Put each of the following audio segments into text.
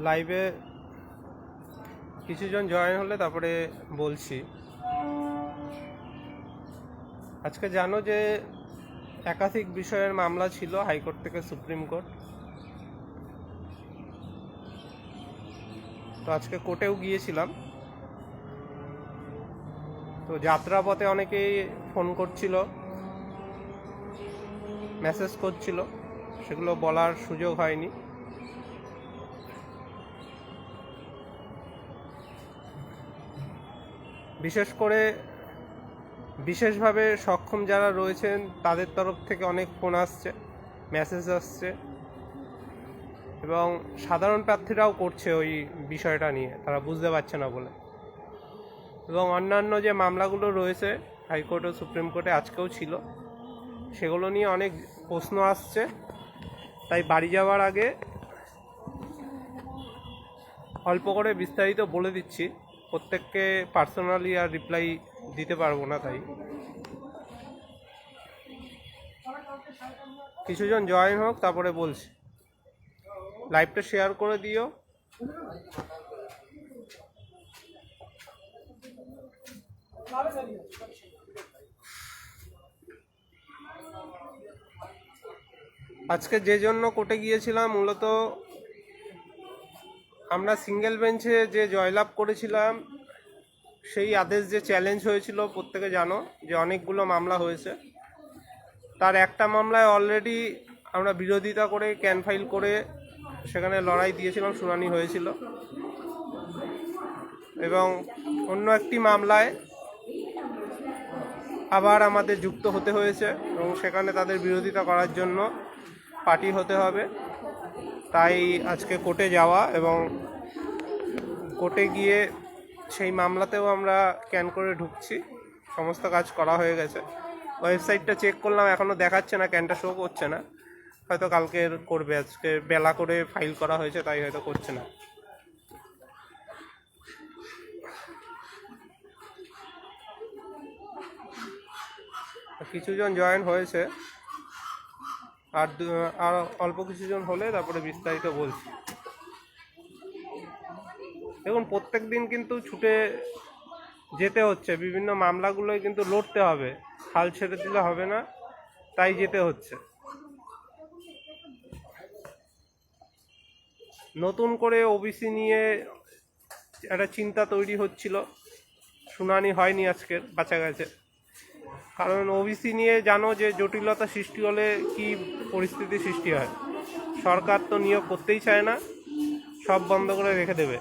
লাইভে কিছুজন জয়েন হলে তারপরে বলছি। আজকে জানো যে একাধিক বিষয়ের মামলা ছিল হাইকোর্ট থেকে সুপ্রিম কোর্ট। তো আজকে কোর্টেও গিয়েছিলাম। তো যাত্রাপথে অনেকেই ফোন করছিল, মেসেজ করছিল, সেগুলো বলার সুযোগ হয়নি। বিশেষ করে বিশেষভাবে সক্ষম যারা রয়েছেন তাদের তরফ থেকে অনেক ফোন আসছে, মেসেজ আসছে, এবং সাধারণ প্রার্থীরাও করছে ওই বিষয়টা নিয়ে, তারা বুঝতে পারছে না বলে। এবং অন্যান্য যে মামলাগুলো রয়েছে হাইকোর্ট ও সুপ্রিম কোর্টে, আজকেও ছিল, সেগুলো নিয়ে অনেক প্রশ্ন আসছে। তাই বাড়ি যাওয়ার আগে অল্প করে বিস্তারিত বলে দিচ্ছি। প্রত্যেককে পার্সোনালি আর রিপ্লাই দিতে পারবো না, তাই কিছুজন জয়েন হোক তারপরে বলছি। লাইভটা শেয়ার করে দিও। আজকে যে জন্য কোর্টে গিয়েছিলাম, মূলত আমরা সিঙ্গেল বেঞ্চে যে জয়লাভ করেছিলাম, সেই আদেশ যে চ্যালেঞ্জ হয়েছিল, প্রত্যেকে জানো যে অনেকগুলো মামলা হয়েছে। তার একটা মামলায় অলরেডি আমরা বিরোধিতা করে ক্যান ফাইল করে সেখানে লড়াই দিয়েছিলাম, শুনানি হয়েছিল। এবং অন্য একটি মামলায় আবার আমাদের যুক্ত হতে হয়েছে এবং সেখানে তাদের বিরোধিতা করার জন্য পার্টি হতে হবে। তাই আজকে কোর্টে যাওয়া, এবং কোর্টে গিয়ে সেই মামলাতেও আমরা ক্যান করে ঢুকছি। সমস্ত কাজ করা হয়ে গেছে। ওয়েবসাইটটা চেক করলাম, এখনও দেখাচ্ছে না, ক্যানটা শো করছে না। হয়তো কালকে করবে, আজকে বেলা করে ফাইল করা হয়েছে তাই হয়তো করছে না। কিছুজন জয়েন হয়েছে, আর অল্প কিছুজন হলে তারপরে বিস্তারিত বলছি। দেখুন, প্রত্যেক দিন কিন্তু ছুটে যেতে হচ্ছে, বিভিন্ন মামলাগুলোই কিন্তু লড়তে হবে, হাল ছেড়ে দিলে হবে না, তাই যেতে হচ্ছে। নতুন করে ওবিসি নিয়ে একটা চিন্তা তৈরি হচ্ছিল, শুনানি হয়নি আজকের, বাঁচা গেছে। কারণ ওবিসি নিয়ে জানো যে জটিলতা সৃষ্টি হলে কি পরিস্থিতি সৃষ্টি হয়। সরকার তো নিয়োগ করতেই চায় না, সব বন্ধ করে রেখে দেবে।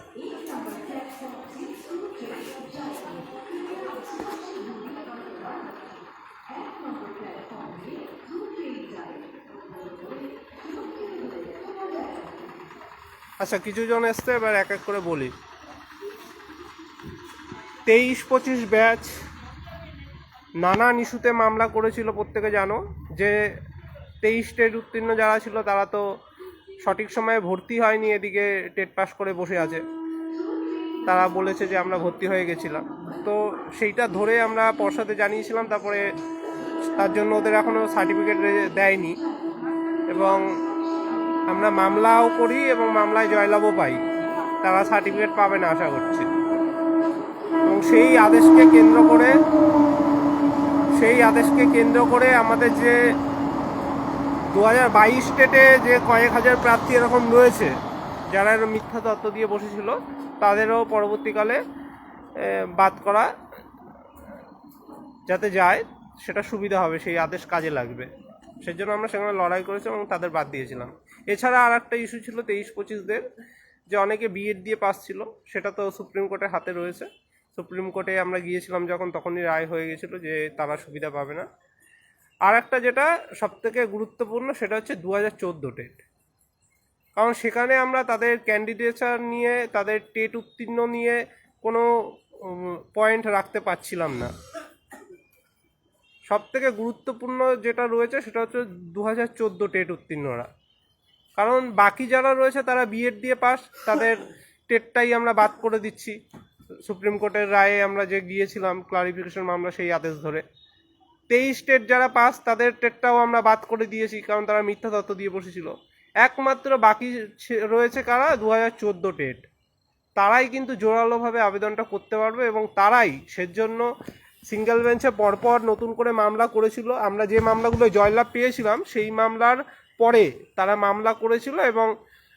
আচ্ছা, কিছুজন এসছে, এবার এক এক করে বলি। 23-25 ব্যাচ নানান ইস্যুতে মামলা করেছিল, প্রত্যেকে জানো যে 23 টেট উত্তীর্ণ যারা ছিল তারা তো সঠিক সময়ে ভর্তি হয়নি, এদিকে টেট পাস করে বসে আছে। তারা বলেছে যে আমরা ভর্তি হয়ে গেছিলাম, তো সেইটা ধরে আমরা পর্ষদে জানিয়েছিলাম। তারপরে তার জন্য ওদের এখনও সার্টিফিকেট দেয়নি, এবং আমরা মামলাও করি এবং মামলায় জয়লাভও পাই। তারা সার্টিফিকেট পাবে না আশা করছি। এবং সেই আদেশকে কেন্দ্র করে আমাদের যে 2022 স্টেটে যে কয়েক হাজার প্রার্থী এরকম রয়েছে যারা মিথ্যা তথ্য দিয়ে বসেছিল, তাদেরও পরবর্তীকালে বাদ করা যাতে যায়, সেটা সুবিধা হবে, সেই আদেশ কাজে লাগবে। সেজন্য আমরা সেখানে লড়াই করেছি এবং তাদের বাদ দিয়েছিলাম। এছাড়া আর একটা ইস্যু ছিল 23-25দের, যে অনেকে বিএড দিয়ে পাস ছিল, সেটা তো সুপ্রিম কোর্টের হাতে রয়েছে। সুপ্রিম কোর্টে আমরা গিয়েছিলাম যখন, তখনই রায় হয়ে গেছিলো যে তারা সুবিধা পাবে না। আর একটা যেটা সবথেকে গুরুত্বপূর্ণ, সেটা হচ্ছে 2014 টেট। কারণ সেখানে আমরা তাদের ক্যান্ডিডেচার নিয়ে, তাদের টেট উত্তীর্ণ নিয়ে কোনো পয়েন্ট রাখতে পারছিলাম না। সবথেকে গুরুত্বপূর্ণ যেটা রয়েছে সেটা হচ্ছে 2014 টেট উত্তীর্ণরা। কারণ বাকি যারা রয়েছে তারা বিএড দিয়ে পাস, তাদের টেটটাই আমরা বাদ করে দিচ্ছি। সুপ্রিম কোর্টের রায়ে আমরা যে গিয়েছিলাম ক্লারিফিকেশন মামলা, সেই আদেশ ধরে 23 টেট যারা পাস তাদের টেটটাও আমরা বাদ করে দিয়েছি, কারণ তারা মিথ্যা তথ্য দিয়ে বসেছিল। একমাত্র বাকি রয়েছে কারা, 2014 টেট। তারাই কিন্তু জোরালোভাবে আবেদনটা করতে পারবে এবং তারাই সেজন্য সিঙ্গেল বেঞ্চে পরপর নতুন করে মামলা করেছিল। আমরা যে মামলাগুলো জয়লাভ পেয়েছিলাম সেই মামলার পরে তারা মামলা করেছিল এবং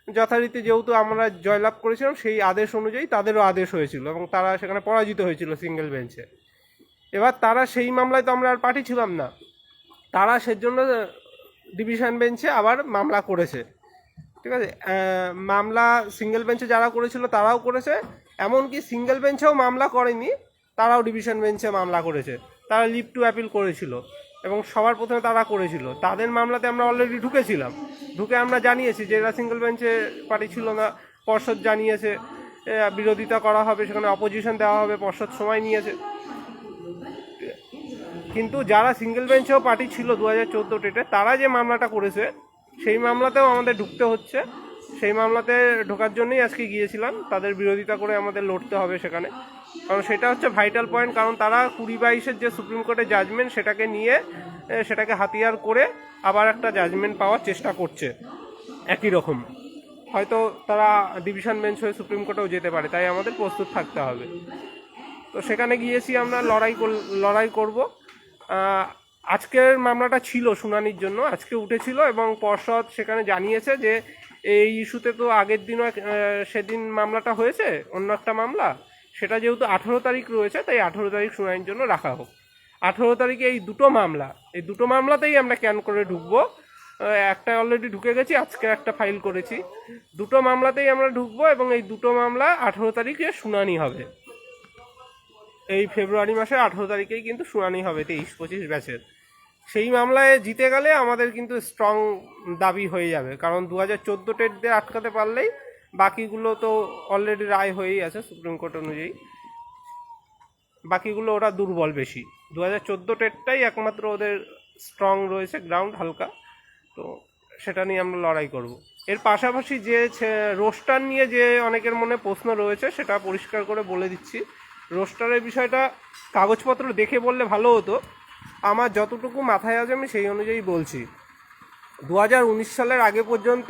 যথারীতি যেহেতু আমরা জয়লাভ করেছিলাম সেই আদেশ অনুযায়ী তাদেরও আদেশ হয়েছিল এবং তারা সেখানে পরাজিত হয়েছিল সিঙ্গেল বেঞ্চে। এবার তারা সেই মামলায় তো আমরা আর পার্টি ছিলাম না, তারা সেজন্য ডিভিশন বেঞ্চে আবার মামলা করেছে। ঠিক আছে, মামলা সিঙ্গেল বেঞ্চে যারা করেছিল তারাও করেছে, এমনকি সিঙ্গেল বেঞ্চেও মামলা করেনি তারাও ডিভিশন বেঞ্চে মামলা করেছে। তারা লিভ টু অ্যাপিল করেছিল এবং সবার প্রথমে তারা করেছিল। তাদের মামলাতে আমরা অলরেডি ঢুকেছিলাম, ঢুকে আমরা জানিয়েছি যে এরা সিঙ্গেল বেঞ্চে পার্টি ছিল না, পর্ষদ জানিয়েছে বিরোধিতা করা হবে, সেখানে অপোজিশন দেওয়া হবে, পর্ষদ সময় নিয়েছে। কিন্তু যারা সিঙ্গেল বেঞ্চেও পার্টি ছিল 2014 টেটে, তারা যে মামলাটা করেছে সেই মামলাতেও আমাদের ঢুকতে হচ্ছে। সেই মামলাতে ঢোকার জন্যই আজকে গিয়েছিলাম, তাদের বিরোধিতা করে আমাদের লড়তে হবে সেখানে, কারণ সেটা হচ্ছে ভাইটাল পয়েন্ট। কারণ তারা 2022-এর যে সুপ্রিম কোর্টের জাজমেন্ট সেটাকে নিয়ে সেটাকে হাতিয়ার করে আবার একটা জাজমেন্ট পাওয়ার চেষ্টা করছে একই রকম। হয়তো তারা ডিভিশন বেঞ্চ হয়ে সুপ্রিম কোর্টেও যেতে পারে, তাই আমাদের প্রস্তুত থাকতে হবে। তো সেখানে গিয়েছি আমরা, লড়াই করব। আজকের মামলাটা ছিল শুনানির জন্য, আজকে উঠেছিল এবং পর্ষদ সেখানে জানিয়েছে যে এই ইস্যুতে তো আগের দিনও সেদিন মামলাটা হয়েছে, অন্য একটা মামলা, সেটা যেহেতু 18 তারিখ রয়েছে তাই 18 তারিখ শুনানির জন্য রাখা হোক। 18 তারিখে এই দুটো মামলাতেই আমরা ক্যান করে ঢুকবো। একটা অলরেডি ঢুকে গেছি, আজকে একটা ফাইল করেছি। দুটো মামলাতেই আমরা ঢুকবো এবং এই দুটো মামলা 18 তারিখে শুনানি হবে। এই ফেব্রুয়ারি মাসের 18 তারিখেই কিন্তু শুনানি হবে 23-25 ব্যাচের। সেই মামলায় জিতে গেলে আমাদের কিন্তু স্ট্রং দাবি হয়ে যাবে, কারণ 2014 টেটদের আটকাতে পারলেই বাকিগুলো তো অলরেডি রায় হয়েই আছে সুপ্রিম কোর্ট অনুযায়ী, বাকিগুলো ওরা দুর্বল বেশি। 2014 টেটটাই একমাত্র ওদের স্ট্রং রয়েছে, গ্রাউন্ড হালকা, তো সেটা নিয়ে আমরা লড়াই করব। এর পাশাপাশি যে রোস্টার নিয়ে যে অনেকের মনে প্রশ্ন রয়েছে সেটা পরিষ্কার করে বলে দিচ্ছি। রোস্টারের বিষয়টা কাগজপত্র দেখে বললে ভালো হতো, আমার যতটুকু মাথায় আছে আমি সেই অনুযায়ী বলছি। 2019 সালের আগে পর্যন্ত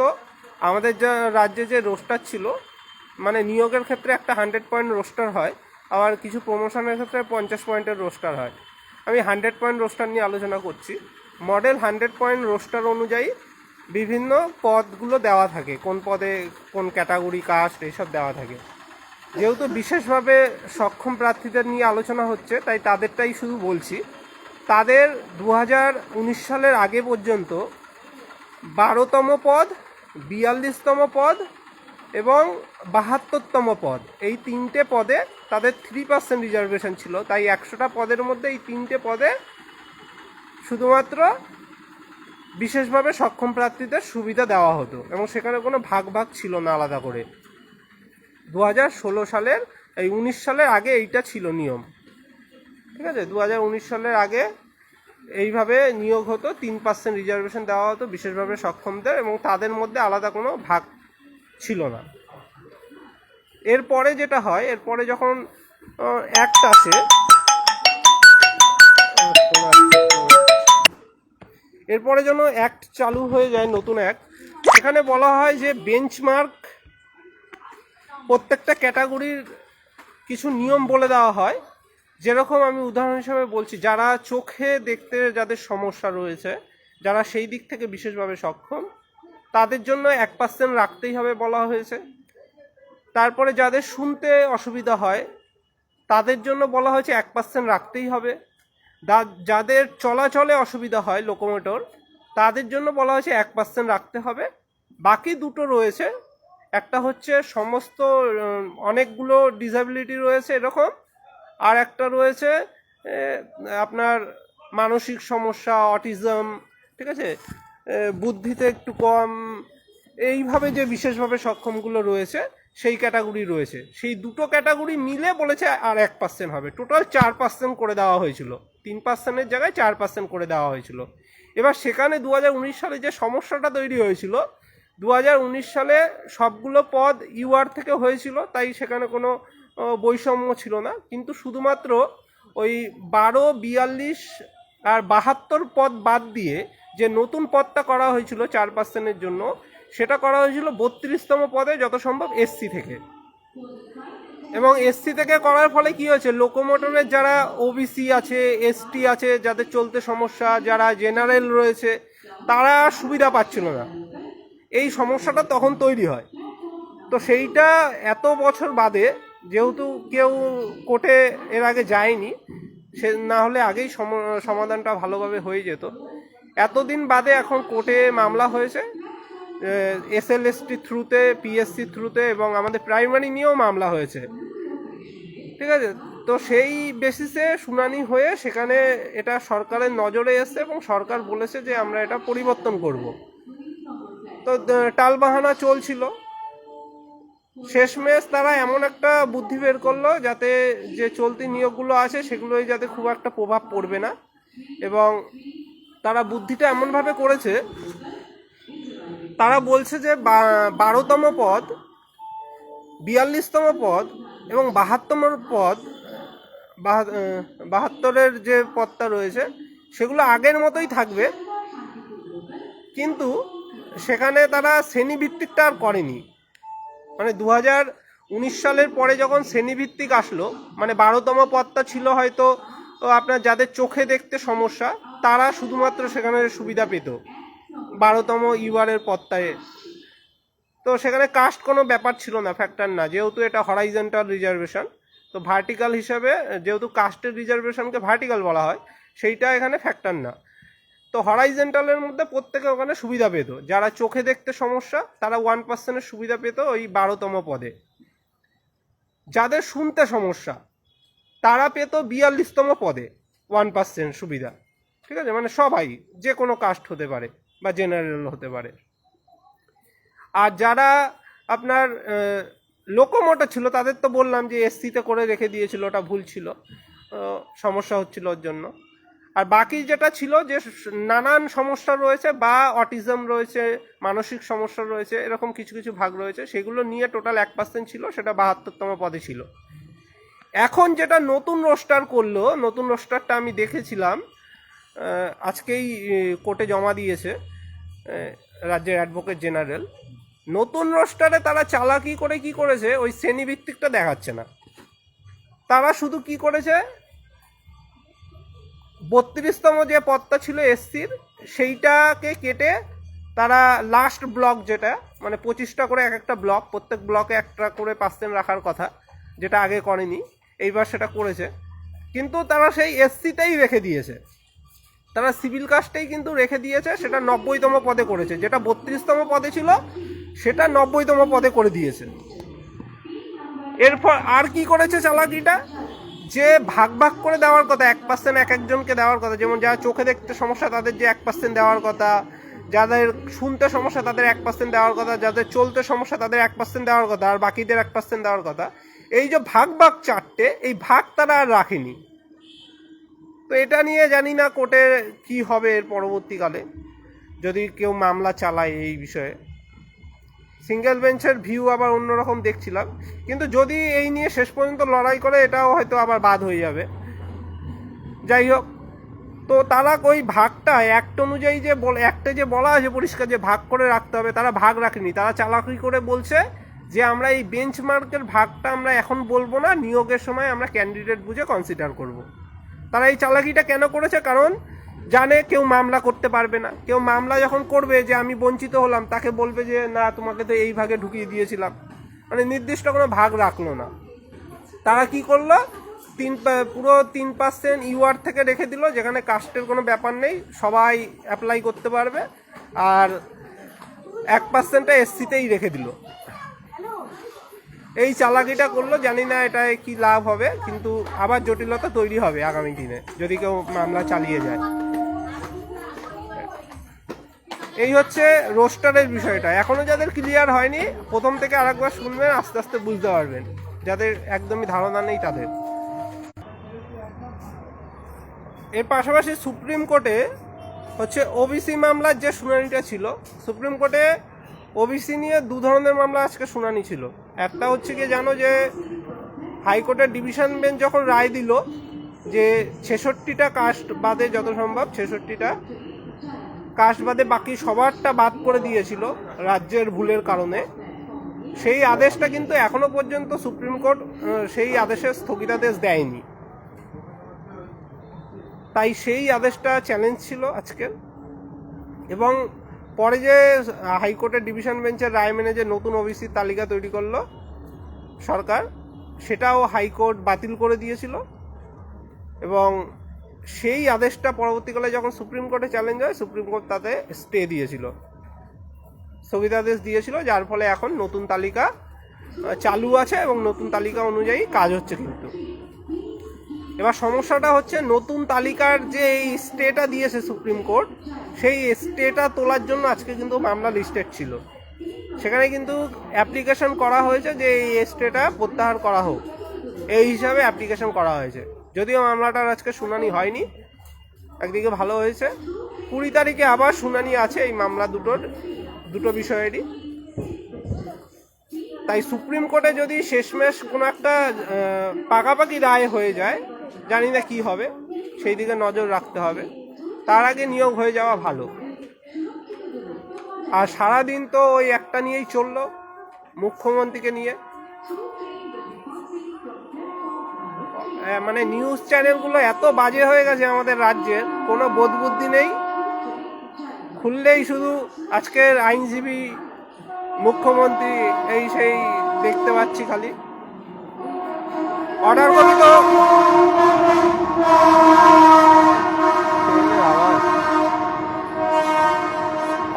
আমাদের যা রাজ্যে যে রোস্টার ছিল, মানে নিয়োগের ক্ষেত্রে একটা 100 পয়েন্ট রোস্টার হয়, আবার কিছু প্রমোশনের ক্ষেত্রে 50 পয়েন্টের রোস্টার হয়। আমি 100 পয়েন্ট রোস্টার নিয়ে আলোচনা করছি। মডেল 100 পয়েন্ট রোস্টার অনুযায়ী বিভিন্ন পদগুলো দেওয়া থাকে, কোন পদে কোন ক্যাটাগরি, কাস্ট এইসব দেওয়া থাকে। যেহেতু বিশেষভাবে সক্ষম প্রার্থীদের নিয়ে আলোচনা হচ্ছে তাই তাদেরটাই শুধু বলছি। তাদের 2019 সালের আগে পর্যন্ত 12তম পদ, 42তম পদ এবং 72তম পদ, এই তিনটে পদে তাদের 3% রিজার্ভেশন ছিল। তাই 100টা পদের মধ্যে এই তিনটে পদে শুধুমাত্র বিশেষভাবে সক্ষম প্রার্থীদের সুবিধা দেওয়া হতো এবং সেখানে কোনো ভাগ ছিল না আলাদা করে। 2016 সালের এই 19 সালের আগে এইটা ছিল নিয়ম। ঠিক আছে, 2019 সালের আগে এইভাবে নিয়োগ হতো, 3% রিজার্ভেশন দেওয়া হতো বিশেষভাবে সক্ষমদের এবং তাদের মধ্যে আলাদা কোনো ভাগ ছিল না। এরপরে যেটা হয়, এরপরে যখন অ্যাক্ট আসে, এরপরে যেন অ্যাক্ট চালু হয়ে যায়, নতুন অ্যাক্ট, এখানে বলা হয় যে বেঞ্চমার্ক প্রত্যেকটা ক্যাটাগরির কিছু নিয়ম বলে দেওয়া হয়। যেরকম আমি উদাহরণ হিসেবে বলছি, যারা চোখে দেখতে যাদের সমস্যা রয়েছে, যারা সেই দিক থেকে বিশেষভাবে সক্ষম, তাদের জন্য 1% রাখতেই হবে বলা হয়েছে। তারপরে যাদের শুনতে অসুবিধা হয় তাদের জন্য বলা হয়েছে 1% রাখতেই হবে। যাদের চলাচলে অসুবিধা হয়, লোকোমোটর, তাদের জন্য বলা হয়েছে 1% রাখতে হবে। বাকি দুটো রয়েছে, একটা হচ্ছে সমস্ত অনেকগুলো ডিসএবিলিটি রয়েছে এরকম, আর একটা রয়েছে আপনার মানসিক সমস্যা, অটিজম, ঠিক আছে, বুদ্ধিতে একটু কম, এইভাবে যে বিশেষভাবে সক্ষমগুলো রয়েছে সেই ক্যাটাগরি রয়েছে। সেই দুটো ক্যাটাগরি মিলে বলেছে আর 1% হবে, টোটাল 4% করে দেওয়া হয়েছিল, 3%-এর জায়গায় 4% করে দেওয়া হয়েছিল। এবার সেখানে 2019 সালে যে সমস্যাটা তৈরি হয়েছিল, 2019 সালে সবগুলো পদ ইউআর থেকে হয়েছিল, তাই সেখানে কোনো বৈষম্য ছিল না। কিন্তু শুধুমাত্র ওই 12, 42 আর 72 পদ বাদ দিয়ে যে নতুন পদটা করা হয়েছিল 4%-এর জন্য, সেটা করা হয়েছিল 32তম পদে যত সম্ভব এসসি থেকে। এবং এসসি থেকে করার ফলে কি হয়েছে, লোকোমোটরের যারা ওবিসি আছে, এসটি আছে, যাদের চলতে সমস্যা, যারা জেনারেল রয়েছে, তারা সুবিধা পাচ্ছিল না। এই সমস্যাটা তখন তৈরি হয়। তো সেইটা এত বছর বাদে, যেহেতু কেউ কোর্টে এর আগে যায়নি, সে না হলে আগেই সমাধানটা ভালোভাবে হয়ে যেত। এতদিন বাদে এখন কোর্টে মামলা হয়েছে, এসএলএসটি থ্রুতে, পিএসসি থ্রুতে, এবং আমাদের প্রাইমারি নিয়েও মামলা হয়েছে, ঠিক আছে। তো সেই বেসিসে শুনানি হয়ে সেখানে এটা সরকারের নজরে এসছে এবং সরকার বলেছে যে আমরা এটা পরিবর্তন করব। তো টালবাহানা চলছিল, শেষমেশ তারা এমন একটা বুদ্ধি বের করলো যাতে যে চলতি নিয়োগগুলো আছে সেগুলোই যাতে খুব একটা প্রভাব পড়বে না। এবং তারা বুদ্ধিটা এমনভাবে করেছে, তারা বলছে যে 12তম পদ, 42তম পদ এবং 72তম পদ, 72-এর যে পদটা রয়েছে সেগুলো আগের মতোই থাকবে, কিন্তু সেখানে তারা শ্রেণীভিত্তিকটা আর করেনি। মানে 2019 সালের পরে যখন শ্রেণীভিত্তিক আসলো, মানে 12তম পদটা ছিল হয়তো আপনার যাদের চোখে দেখতে সমস্যা, তারা শুধুমাত্র সেখানে সুবিধা পেত 12তম ইউআরের পদটায়। তো সেখানে কাস্ট কোনো ব্যাপার ছিল না, ফ্যাক্টর না, যেহেতু এটা হরাইজন্টাল রিজার্ভেশন। তো ভার্টিক্যাল হিসাবে, যেহেতু কাস্টের রিজার্ভেশনকে ভার্টিক্যাল বলা হয়, সেইটা এখানে ফ্যাক্টর না। তো হরাইজন্টালের মধ্যে প্রত্যেকে ওখানে সুবিধা পেত। যারা চোখে দেখতে সমস্যা তারা 1% সুবিধা পেত ওই 12তম পদে। যাদের শুনতে সমস্যা তারা পেত 42তম পদে 1% সুবিধা, ঠিক আছে। মানে সবাই, যে কোনো কাস্ট হতে পারে বা জেনারেল হতে পারে। আর যারা আপনার লোকোমোটর ছিল তাদের তো বললাম যে এসসিতে করে রেখে দিয়েছিল, ওটা ভুল ছিল, সমস্যা হচ্ছিল ওর জন্য। আর বাকি যেটা ছিল, যে নানান সমস্যা রয়েছে বা অটিজম রয়েছে, মানসিক সমস্যা রয়েছে, এরকম কিছু কিছু ভাগ রয়েছে, সেগুলো নিয়ে টোটাল 1% ছিল, সেটা 72তম পদে ছিল। এখন যেটা নতুন রোস্টার করলো, নতুন রোস্টারটা আমি দেখেছিলাম, আজকেই কোর্টে জমা দিয়েছে রাজ্যের অ্যাডভোকেট জেনারেল। নতুন রোস্টারে তারা চালাকি করে কি করেছে, ওই শ্রেণীভিত্তিকটা দেখাচ্ছে না। তারা শুধু কি করেছে, 32তম যে পদটা ছিল এসসির, সেইটাকে কেটে তারা লাস্ট ব্লক, যেটা মানে 25টা করে এক একটা ব্লক, প্রত্যেক ব্লকে একটা করে 5% রাখার কথা, যেটা আগে করেনি, এইবার সেটা করেছে। কিন্তু তারা সেই এসসিটাই রেখে দিয়েছে, তারা সিভিল কাস্টটাই কিন্তু রেখে দিয়েছে। সেটা 90তম পদে করেছে, যেটা 32তম পদে ছিল সেটা 90তম পদে করে দিয়েছে। এরপর আর কি করেছে চালাকিটা, যে ভাগ ভাগ করে দেওয়ার কথা, 1% এক একজনকে দেওয়ার কথা, যেমন যারা চোখে দেখতে সমস্যা তাদের যে 1% দেওয়ার কথা, যাদের শুনতে সমস্যা তাদের 1% দেওয়ার কথা, যাদের চলতে সমস্যা তাদের 1% দেওয়ার কথা, আর বাকিদের 1% দেওয়ার কথা। এই যে ভাগ ভাগ চারটে, এই ভাগ তারা আর রাখেনি। তো এটা নিয়ে জানি না কোর্টে কি হবে এর পরবর্তীকালে, যদি কেউ মামলা চালায় এই বিষয়ে। সিঙ্গেল বেঞ্চের ভিউ আবার অন্যরকম দেখছিলাম, কিন্তু যদি এই নিয়ে শেষ পর্যন্ত লড়াই করে, এটাও হয়তো আবার বাদ হয়ে যাবে। যাই হোক, তো তারা ওই ভাগটা অ্যাক্ট অনুযায়ী যে অ্যাক্টে যে বলা আছে পরিষ্কার যে ভাগ করে রাখতে হবে, তারা ভাগ রাখেনি। তারা চালাকি করে বলছে যে আমরা এই বেঞ্চমার্কের ভাগটা আমরা এখন বলবো না, নিয়োগের সময় আমরা ক্যান্ডিডেট বুঝে কনসিডার করব। তারা এই চালাকিটা কেন করেছে, কারণ জানে কেউ মামলা করতে পারবে না। কেউ মামলা যখন করবে যে আমি বঞ্চিত হলাম, তাকে বলবে যে না, তোমাকে তো এই ভাগে ঢুকিয়ে দিয়েছিলাম, মানে নির্দিষ্ট কোনো ভাগ রাখলো না। তারা কি করলো, পুরো 3% ইউআর থেকে রেখে দিল, যেখানে কাস্টের কোনো ব্যাপার নেই, সবাই অ্যাপ্লাই করতে পারবে, আর 1%টা এসসিতেই রেখে দিল। এই চালাকিটা করলো, জানি না এটায় কি লাভ হবে, কিন্তু আবার জটিলতা তৈরি হবে আগামী দিনে যদি কেউ মামলা চালিয়ে যায়। এই হচ্ছে রোস্টারের বিষয়টা। এখনো যাদের ক্লিয়ার হয়নি, প্রথম থেকে আরেকবার শুনবেন, আস্তে আস্তে বুঝতে পারবেন। যাদের একদমই ধারণা নেই তাদের। এর পাশাপাশি সুপ্রিম কোর্টে হচ্ছে ওবিসি মামলার যে শুনানিটা ছিল, সুপ্রিম কোর্টে ওবিসি নিয়ে দু ধরনের মামলা আজকে শুনানি ছিল। একটা হচ্ছে কি জানো, যে হাইকোর্টের ডিভিশন বেঞ্চ যখন রায় দিল যে 66টা কাস্ট বাদে যত সম্ভব 66টা কাস্ট বাদে বাকি সবারটা বাদ করে দিয়েছিল রাজ্যের ভুলের কারণে, সেই আদেশটা কিন্তু এখনো পর্যন্ত সুপ্রিম কোর্ট সেই আদেশের স্থগিতাদেশ দেয়নি। তাই সেই আদেশটা চ্যালেঞ্জ ছিল আজকের। এবং পরে যে হাইকোর্টের ডিভিশন বেঞ্চের রায় মেনে যে নতুন ওবিসির তালিকা তৈরি করলো সরকার, সেটাও হাইকোর্ট বাতিল করে দিয়েছিল। এবং সেই আদেশটা পরবর্তীকালে যখন সুপ্রিম কোর্টে চ্যালেঞ্জ হয়, সুপ্রিম কোর্ট তাতে স্টে দিয়েছিল, স্থগিতাদেশ দিয়েছিল, যার ফলে এখন নতুন তালিকা চালু আছে এবং নতুন তালিকা অনুযায়ী কাজ হচ্ছে। কিন্তু এবার সমস্যাটা হচ্ছে নতুন তালিকার যে এই স্টেটা দিয়েছে সুপ্রিম কোর্ট, সেই স্টেটা তোলার জন্য আজকে কিন্তু মামলা লিস্টেড ছিল। সেখানে কিন্তু অ্যাপ্লিকেশন করা হয়েছে যে এই স্টেটা প্রত্যাহার করা হোক, এই হিসাবে অ্যাপ্লিকেশন করা হয়েছে। যদিও মামলাটার আজকে শুনানি হয়নি, একদিকে ভালো হয়েছে। 20 তারিখে আবার শুনানি আছে এই মামলা দুটো বিষয়েরই। তাই সুপ্রিম কোর্টে যদি শেষমেশ কোনো একটা পাকাপাকি রায় হয়ে যায়, জানি না কি হবে, সেই দিকে নজর রাখতে হবে। তার আগে নিয়োগ হয়ে যাওয়া ভালো। আর সারাদিন তো ওই একটা নিয়েই চললো, মুখ্যমন্ত্রীকে নিয়ে। মানে নিউজ চ্যানেলগুলো এত বাজে হয়ে গেছে আমাদের রাজ্যের, কোনো বোধ বুদ্ধি নেই। খুললেই শুধু আজকের আইনজীবী, মুখ্যমন্ত্রী, এই সেই দেখতে পাচ্ছি খালি। অর্ডার কপি তো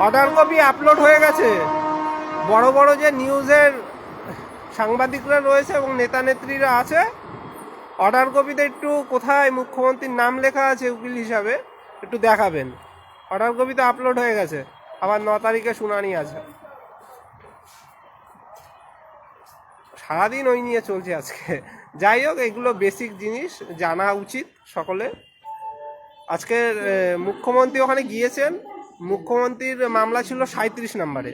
অর্ডার কপি আপলোড হয়ে গেছে। বড় বড় যে নিউজের সাংবাদিকরা রয়েছে এবং নেতা নেত্রীরা আছে, অর্ডার কপিতে একটু কোথায় মুখ্যমন্ত্রীর নাম লেখা আছে উকিল হিসাবে একটু দেখাবেন। অর্ডার কপি তো আপলোড হয়ে গেছে, আবার 9 তারিখে শুনানি আছে। সারাদিন ওই নিয়ে চলছে আজকে। যাই হোক, এগুলো বেসিক জিনিস জানা উচিত সকলে। আজকে মুখ্যমন্ত্রী ওখানে গিয়েছেন, মুখ্যমন্ত্রীর মামলা ছিল 37 নম্বরে।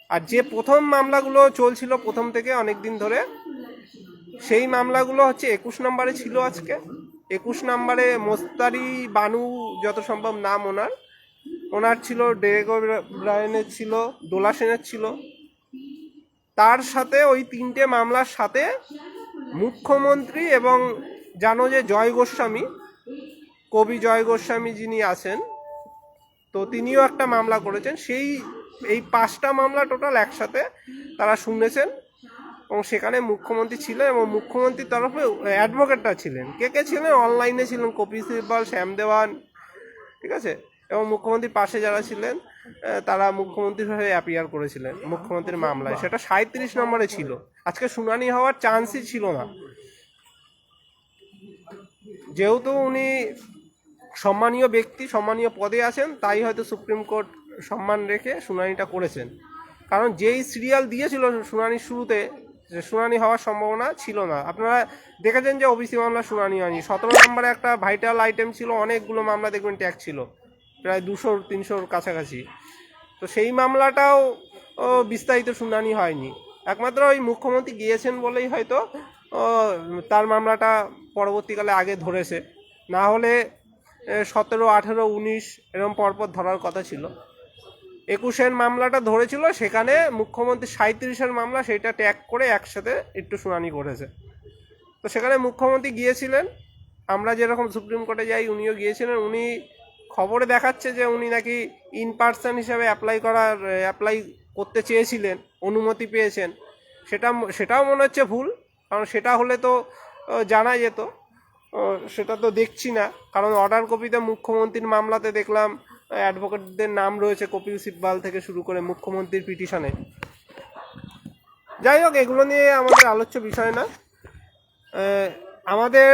আর যে প্রথম মামলাগুলো চলছিল প্রথম থেকে অনেক দিন ধরে, সেই মামলাগুলো হচ্ছে 21 নম্বরে ছিল আজকে। 21 নম্বরে মোস্তারি বানু, যত সম্ভব নাম ওনার ছিল, ডেরেক ওব্রায়েনের ছিল, দোলা সেনের ছিল। তার সাথে ওই 3টে মামলার সাথে মুখ্যমন্ত্রী এবং জানো যে জয় গোস্বামী, কবি জয় গোস্বামী যিনি আছেন, তো তিনিও একটা মামলা করেছেন। এই 5টা মামলা টোটাল একসাথে তারা শুনেছেন এবং সেখানে মুখ্যমন্ত্রী ছিলেন এবং মুখ্যমন্ত্রীর তরফে অ্যাডভোকেটরা ছিলেন। কে ছিলেন? অনলাইনে ছিলেন কপিল সিব্বল, শ্যাম দেওয়ান, ঠিক আছে। এবং মুখ্যমন্ত্রীর পাশে যারা ছিলেন তারা মুখ্যমন্ত্রীর হয়ে অ্যাপিয়ার করেছিলেন মুখ্যমন্ত্রীর মামলায়। সেটা 37 নম্বরে ছিল। আজকে শুনানি হওয়ার চান্সই ছিল না, যেহেতু উনি সম্মানীয় ব্যক্তি, সম্মানীয় পদে আছেন, তাই হয়তো সুপ্রিম কোর্ট সম্মান রেখে শুনানিটা করেছেন। কারণ যেই সিরিয়াল দিয়েছিল শুনানির শুরুতে, যে শুনানি হওয়ার সম্ভাবনা ছিল না। আপনারা দেখেছেন যে ওবিসি মামলা শুনানি হয়নি। 17 নম্বরে একটা ভাইটাল আইটেম ছিল, অনেকগুলো মামলা দেখবেন ট্যাগ ছিল, প্রায় 200-300-র কাছাকাছি। তো সেই মামলাটাও বিস্তারিত শুনানি হয়নি। একমাত্র ওই মুখ্যমন্ত্রী গিয়েছেন বলেই হয়তো তার মামলাটা পরবর্তীকালে আগে ধরেছে, না হলে 17, 18, 19 এরকম পরপর ধরার কথা ছিল। 21-এর মামলাটা ধরেছিল, সেখানে মুখ্যমন্ত্রী 37-এর মামলা সেইটা ট্যাগ করে একসাথে একটু শুনানি করেছে। তো সেখানে মুখ্যমন্ত্রী গিয়েছিলেন, আমরা যেরকম সুপ্রিম কোর্টে যাই উনিও গিয়েছিলেন। উনি খবরে দেখাচ্ছে যে উনি নাকি ইন পার্সন হিসাবে অ্যাপ্লাই করতে চেয়েছিলেন, অনুমতি পেয়েছেন। সেটাও মনে হচ্ছে ভুল, কারণ সেটা হলে তো জানা যেত। সেটা তো দেখছি না, কারণ অর্ডার কপিতে মুখ্যমন্ত্রীর মামলাতে দেখলাম অ্যাডভোকেটদের নাম রয়েছে, কপিল সিব্বল থেকে শুরু করে মুখ্যমন্ত্রীর পিটিশনে। যাই হোক, এগুলো নিয়ে আমাদের আলোচ্য বিষয় না। আমাদের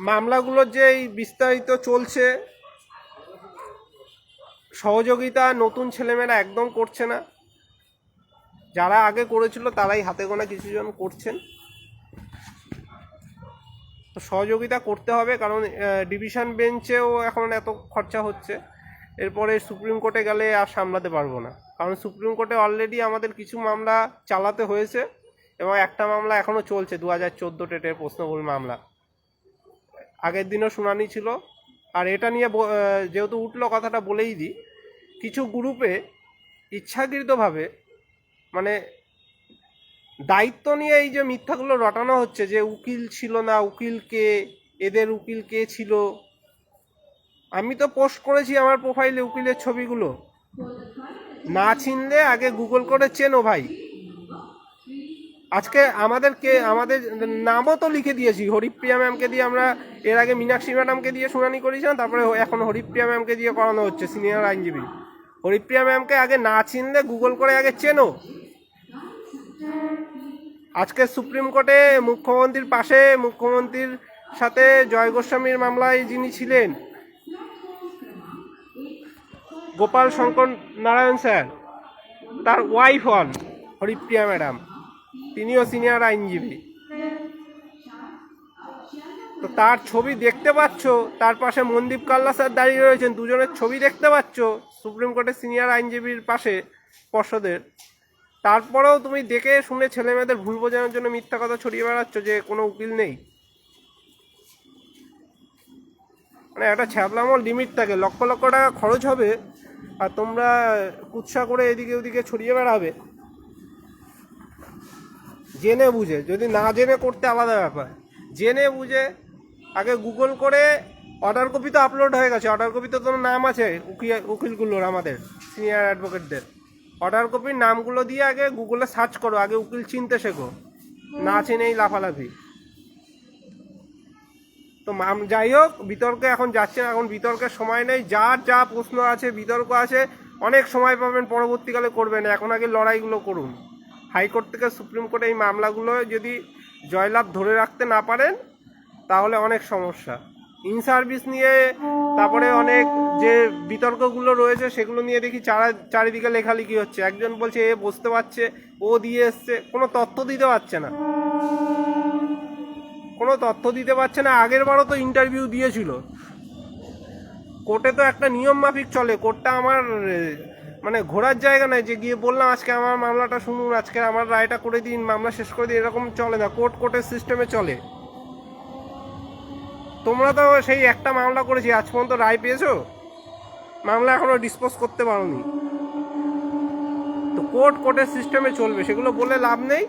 মামলাগুলোর যে এই বিস্তারিত চলছে, সহযোগিতা নতুন ছেলেমেয়েরা একদম করছে না। যারা আগে করেছিল তারাই হাতে গোনা কিছুজন করছেন। তো সহযোগিতা করতে হবে, কারণ ডিভিশন বেঞ্চেও এখন এত খরচা হচ্ছে, এরপরে সুপ্রিম কোর্টে গেলে আর সামলাতে পারবো না। কারণ সুপ্রিম কোর্টে অলরেডি আমাদের কিছু মামলা চালাতে হয়েছে এবং একটা মামলা এখনও চলছে, 2014 টেটের প্রশ্নভুল মামলা। আগের দিনও শুনানি ছিল, আর এটা নিয়ে যেহেতু উঠলো কথাটা বলেই দিই, কিছু গ্রুপে ইচ্ছাকৃতভাবে মানে দায়িত্ব নিয়ে এই যে মিথ্যাগুলো রটানো হচ্ছে যে উকিল ছিল না, উকিল কে, এদের উকিল কে ছিল। আমি তো পোস্ট করেছি আমার প্রোফাইলে উকিলের ছবিগুলো। না চিনলে আগে গুগল করে চেনো ভাই। আজকে আমাদের নামও তো লিখে দিয়েছি, হরিপ্রিয়া ম্যামকে দিয়ে আমরা এর আগে মীনাক্ষী ম্যাডামকে দিয়ে শুনানি করেছিলাম, তারপরে এখন হরিপ্রিয়া ম্যামকে দিয়ে করানো হচ্ছে, সিনিয়র আইনজীবী। হরিপ্রিয়া ম্যামকে আগে না চিনলে গুগল করে আগে চেনো। আজকে সুপ্রিম কোর্টে মুখ্যমন্ত্রীর পাশে, মুখ্যমন্ত্রীর সাথে জয় গোস্বামীর মামলায় যিনি ছিলেন, গোপাল শঙ্কর নারায়ণ স্যার, তার ওয়াইফ হন হরিপ্রিয়া ম্যাডাম, তিনিও সিনিয়র আইনজীবী। তো তার ছবি দেখতে পাচ্ছ, তার পাশে মনদীপ কাল্লা স্যার দাঁড়িয়ে রয়েছেন, দুজনের ছবি দেখতে পাচ্ছ সুপ্রিম কোর্টের সিনিয়র আইনজীবীর পাশে পর্ষদের। তারপরেও তুমি দেখে শুনে ছেলে মেয়েদের ভুল বোঝানোর জন্য মিথ্যা কথা ছড়িয়ে বেড়াচ্ছ যে কোনো উকিল নেই। মানে একটা ছ্যাবলামো লিমিট থাকে, লক্ষ লক্ষ টাকা খরচ হবে আর তোমরা কুৎসা করে এদিকে ওদিকে ছড়িয়ে বেড়াবে জেনে বুঝে। যদি না জেনে করতে আলাদা ব্যাপার, জেনে বুঝে আগে গুগল করে। অর্ডার কপি তো আপলোড হয়ে গেছে, অর্ডার কপিতে তো নাম আছে উকিলগুলোর, আমাদের সিনিয়র অ্যাডভোকেটদের অর্ডার কপির নামগুলো দিয়ে আগে গুগলে সার্চ করো, আগে উকিল চিনতে শেখো, না চিনেই লাফালাফি। তো যাই হোক, বিতর্কে এখন যাচ্ছে না, এখন বিতর্কের সময় নেই। যার যা প্রশ্ন আছে, বিতর্ক আছে, অনেক সময় পাবেন, পরবর্তীকালে করবেন, এখন আগে লড়াইগুলো করুন। হাইকোর্ট থেকে সুপ্রিম কোর্টে এই মামলাগুলো যদি জয়লাভ ধরে রাখতে না পারেন তাহলে অনেক সমস্যা। ইন সার্ভিস নিয়ে তারপরে অনেক যে বিতর্কগুলো রয়েছে সেগুলো নিয়ে দেখি চারিদিকে লেখালেখি হচ্ছে। একজন বলছে এ বুঝতে পারছে, ও দিয়ে এসছে, কোনো তথ্য দিতে পারছে না, কোনো তথ্য দিতে পারছে না। আগের বারও তো ইন্টারভিউ দিয়েছিল। কোর্টে তো একটা নিয়ম মাফিক চলে, কোর্টটা আমার মানে ঘোরার জায়গা নয় যে গিয়ে বললাম আজকে আমার মামলাটা শুনুন, আজকে আমার রায়টা করে দিন, মামলা শেষ করে দিন, এরকম চলে না। কোর্টের সিস্টেমে চলে। তোমরা তো সেই একটা মামলা করেছি, আজ পর্যন্ত রায় পেয়েছো? মামলা এখনো ডিসপোজ করতে পারোনি। তো কোর্টের সিস্টেমে চলবে, সেগুলো বলে লাভ নেই।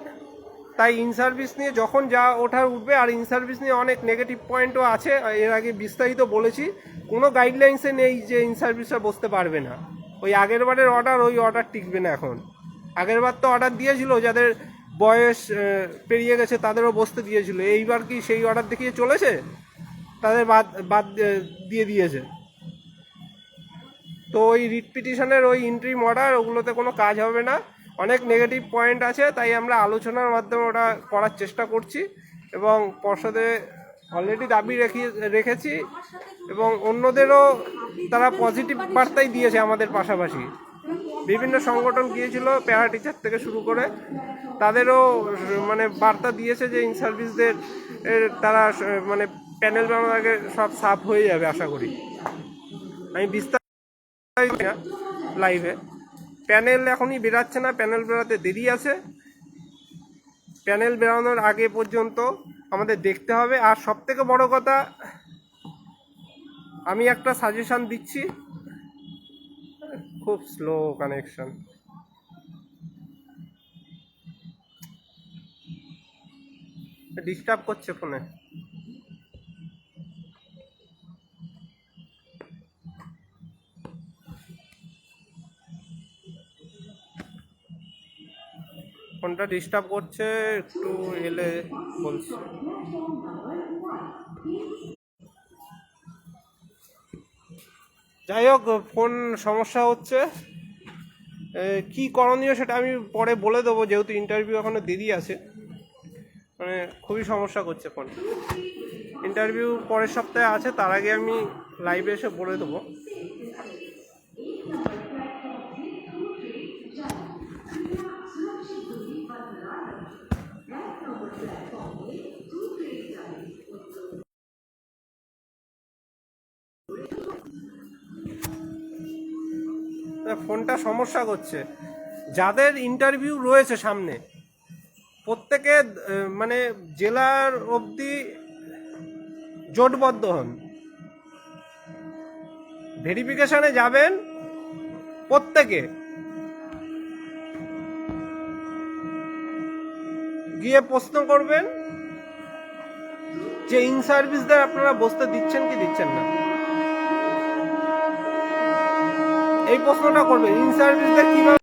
তাই ইন সার্ভিস নিয়ে যখন যা ওঠার উঠবে, আর ইন সার্ভিস নিয়ে অনেক নেগেটিভ পয়েন্টও আছে, এর আগে বিস্তারিত বলেছি। কোনো গাইডলাইন্সে নেই যে ইন সার্ভিসটা বসতে পারবে না। ওই আগের বারের অর্ডার, ওই অর্ডার টিকবে না এখন। আগের বার তো অর্ডার দিয়েছিল যাদের বয়স পেরিয়ে গেছে তাদেরও বসতে দিয়েছিল, এইবার কি সেই অর্ডার দেখিয়ে চলেছে? তাদের বাদ দিয়ে দিয়েছে। তো ওই রিট পিটিশনের ওই ইন্ট্রিম অর্ডার, ওগুলোতে কোনো কাজ হবে না। অনেক নেগেটিভ পয়েন্ট আছে, তাই আমরা আলোচনার মাধ্যমে ওটা করার চেষ্টা করছি এবং পর্ষদে অলরেডি দাবি রেখেছি এবং অন্যদেরও তারা পজিটিভ বার্তাই দিয়েছে। আমাদের পাশাপাশি বিভিন্ন সংগঠন গিয়েছিল, প্যারা টিচার থেকে শুরু করে, তাদেরও মানে বার্তা দিয়েছে যে ইন সার্ভিসদের তারা মানে প্যানেল বানানোর আগে সব সাফ হয়ে যাবে আশা করি। আমি বিস্তারিত লাইভে প্যানেল এখনই বেরাচ্ছে না, প্যানেল বেরাতে দেরি আছে। প্যানেল বেরানোর আগে পর্যন্ত আমাদের দেখতে হবে। আর সব থেকে বড় কথা, আমি একটা সাজেশন দিচ্ছি, খুব স্লো কানেকশন, ডিস্টার্ব করছে ফোনে। ফোনটা ডিস্টার্ব করছে, একটু এলে বলছি। যাই হোক, ফোন সমস্যা হচ্ছে, কি করণীয় সেটা আমি পরে বলে দেবো, যেহেতু ইন্টারভিউ এখনো দেরি আছে। মানে খুবই সমস্যা করছে ফোন। ইন্টারভিউ পরের সপ্তাহে আছে, তার আগে আমি লাইভে এসে বলে দেবো। ফোনটা সমস্যা করছে। যাদের ইন্টারভিউ রয়েছে সামনে, প্রত্যেকে মানে জেলার অবধি জোটবদ্ধ হন। ভেরিফিকেশনে যাবেন প্রত্যেকে, গিয়ে প্রশ্ন করবেন যে ইন সার্ভিসদের আপনারা বসতে দিচ্ছেন কি দিচ্ছেন না। এই প্রশ্নটা করবেন, ইন সার্ভিসদের কিভাবে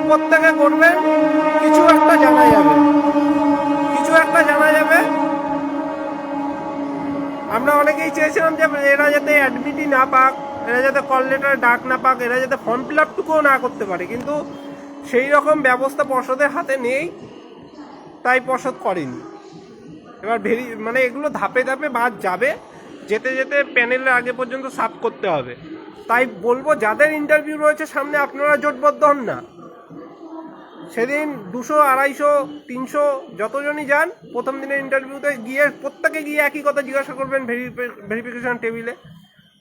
প্রত্যেকে করবেন, কিছু একটা জানা যাবে, কিছু একটা জানা যাবে। আমরা অনেকেই চেয়েছিলাম যে এরা যাতে অ্যাডমিটই না পাক, এরা যাতে কল লেটার ডাক না পাক, এরা যাতে ফর্ম ফিল আপটুকুও না করতে পারে, কিন্তু সেই রকম ব্যবস্থা পর্ষদের হাতে নেই, তাই পর্ষদ করেনি। এবার মানে এগুলো ধাপে ধাপে বাদ যাবে, যেতে যেতে প্যানেলের আগে পর্যন্ত সাফ করতে হবে। তাই বলবো যাদের ইন্টারভিউ রয়েছে সামনে, আপনারা জোটবদ্ধ হন না। সেদিন 200, 250, 300 যতজনই যান, প্রথম দিনের ইন্টারভিউতে গিয়ে প্রত্যেকে গিয়ে একই কথা জিজ্ঞাসা করবেন ভেরিফিকেশন টেবিলে,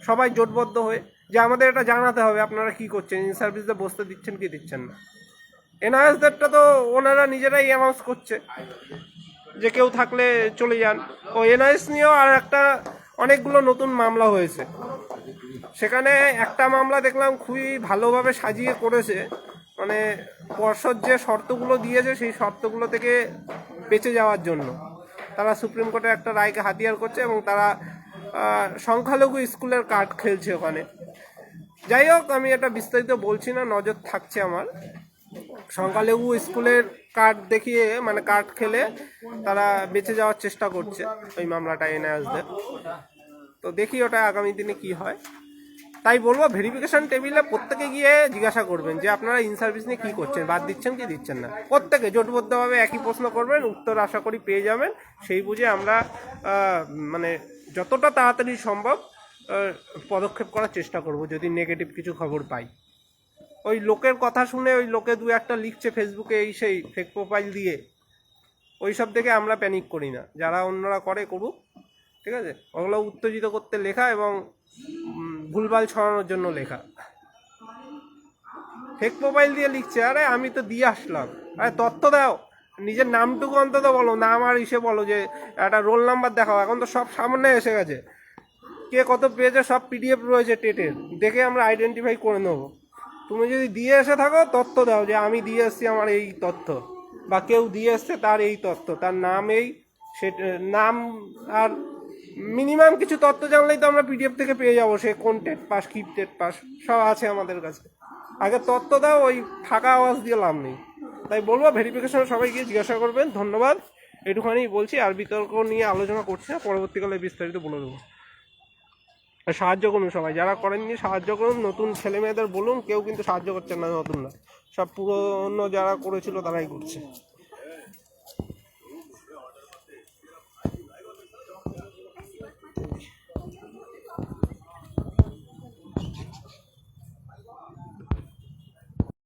সবাই জোটবদ্ধ হয়ে, যে আমাদের এটা জানাতে হবে আপনারা কি করছেন, ইন সার্ভিসে বসতে দিচ্ছেন কি দিচ্ছেন না। এনআরএসদেরটা তো ওনারা নিজেরাই অ্যানাউন্স করছে যে কেউ থাকলে চলে যান। ও এনআরএস নিয়েও আর একটা অনেকগুলো নতুন মামলা হয়েছে, সেখানে একটা মামলা দেখলাম খুবই ভালোভাবে সাজিয়ে করেছে, মানে পর্ষদ যে শর্তগুলো দিয়েছে সেই শর্তগুলো থেকে বেঁচে যাওয়ার জন্য তারা সুপ্রিম কোর্টের একটা রায়কে হাতিয়ার করছে, এবং তারা সংখ্যালঘু স্কুলের কার্ড খেলছে ওখানে। যাই হোক, আমি এটা বিস্তারিত বলছি না, নজর থাকছে আমার। সংখ্যালঘু স্কুলের কার্ড দেখিয়ে, মানে কার্ড খেলে তারা বেঁচে যাওয়ার চেষ্টা করছে ওই মামলাটা এনআরএসদের। তো দেখি ওটা আগামী দিনে কি হয়। তাই বলবো ভেরিফিকেশন টেবিলে প্রত্যেকে গিয়ে জিজ্ঞাসা করবেন যে আপনারা ইন সার্ভিস নিয়ে কী করছেন, বাদ দিচ্ছেন কি দিচ্ছেন না। প্রত্যেকে জোটবদ্ধভাবে একই প্রশ্ন করবেন, উত্তর আশা করি পেয়ে যাবেন। সেই বুঝে আমরা মানে যতটা তাড়াতাড়ি সম্ভব পদক্ষেপ করার চেষ্টা করব যদি নেগেটিভ কিছু খবর পাই। ওই লোকের কথা শুনে ওই লোকে দু একটা লিখছে ফেসবুকে এই সেই ফেক প্রোফাইল দিয়ে, ওই সব দেখে আমরা প্যানিক করি না। যারা অন্যরা করে করুক, ঠিক আছে, ওগুলো উত্তেজিত করতে লেখা এবং ভুলভাল ছড়ানোর জন্য লেখা। ফেক প্রোফাইল দিয়ে লিখছে, আরে আমি তো দিয়ে আসলাম, আরে তথ্য দাও, নিজের নামটুকু অন্তত বলো, নাম আর ইসে বলো, যে একটা রোল নাম্বার দেখাও। এখন তো সব সামনে এসে গেছে, কে কত পেয়েছে সব পিডিএফ রয়েছে টেটের, দেখে আমরা আইডেন্টিফাই করে নেবো। তুমি যদি দিয়ে এসে থাকো, তথ্য দাও যে আমি দিয়ে এসছি, আমার এই তথ্য, বা কেউ দিয়ে এসছে তার এই তথ্য, তার নাম এই, সে নাম আর মিনিমাম কিছু তথ্য জানলেই তো আমরা পিডিএফ থেকে পেয়ে যাবো, সে কোন টেট পাস, কি টেট পাস, সব আছে আমাদের কাছে। আগে তথ্য দাও, ওই ফাঁকা আওয়াজ দিয়ে লাভ নেই। তাই বলবো ভেরিফিকেশন সবাই গিয়ে জিজ্ঞাসা করবেন। ধন্যবাদ, এটুখানি বলছি, আর বিতর্ক নিয়ে আলোচনা করছি না, পরবর্তীকালে বিস্তারিত বলে দেবো। সাহায্য করুন সবাই, যারা করেননি সাহায্য করুন, নতুন ছেলে মেয়েদের বলুন, কেউ কিন্তু সাহায্য করছেন না, নতুন না, সব পুরনো যারা করেছিল তারাই করছে।